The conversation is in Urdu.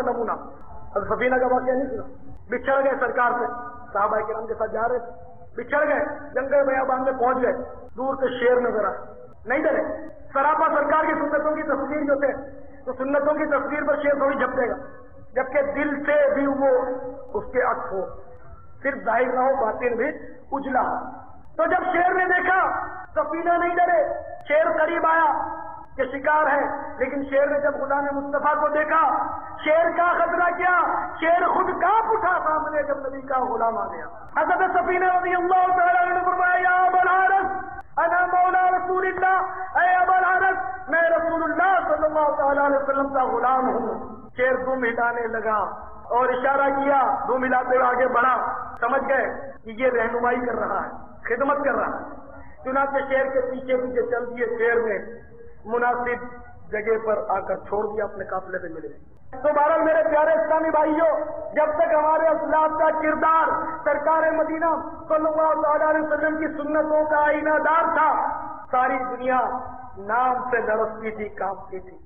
کا نمونہ سفینہ کا واقعہ نہیں سنا؟ بچھڑ گئے سرکار سے، صحابہ کرام کے ساتھ جا رہے تھے، بچھڑ گئے، جنگل بیابان میں پہنچ گئے، دور سے شیر نظر آئے، نہیں ڈرے، سراپا سرکار کی سنتوں کی تصویر جو تھے، تو سنتوں کی تصویر پر شیر تھوڑی جھپٹے گا، جبکہ دل سے بھی وہ اس کے عکس ہو، صرف ظاہر نہ ہو، باطن بھی اجلا ہو۔ تو جب شیر نے دیکھا سفینہ نہیں ڈرے، شیر قریب آیا کہ شکار ہے، لیکن شیر نے جب غلام مصطفیٰ کو دیکھا، شیر کا خطرہ کیا، شیر خود کانپ اٹھا سامنے جب نبی کا غلام آ گیا۔ حضرت سفینہ رضی اللہ تعالیٰ عنہ نے فرمایا یا ابا الحارث انا مولا رسول اللہ، اے ابا الحارث میں رسول اللہ صلی اللہ تعالیٰ علیہ وسلم کا غلام ہوں۔ شیر دم ہلانے لگا اور اشارہ کیا، دم ہلاتے ہوئے آگے بڑھا، سمجھ گئے کہ یہ رہنمائی کر رہا ہے، خدمت کر رہا ہے۔ چنانچہ شیر کے پیچھے پیچھے چل دیے، شیر نے مناسب جگہ پر آ کر چھوڑ دیا، اپنے قافلے سے ملے۔ تو بہرحال میرے پیارے اسلامی بھائیوں، جب تک ہمارے اسلاف کا کردار سرکار مدینہ صلی اللہ تعالیٰ علیہ وسلم کی سنتوں کا آئینہ دار تھا، ساری دنیا نام سے لرزتی تھی، کانپتی تھی۔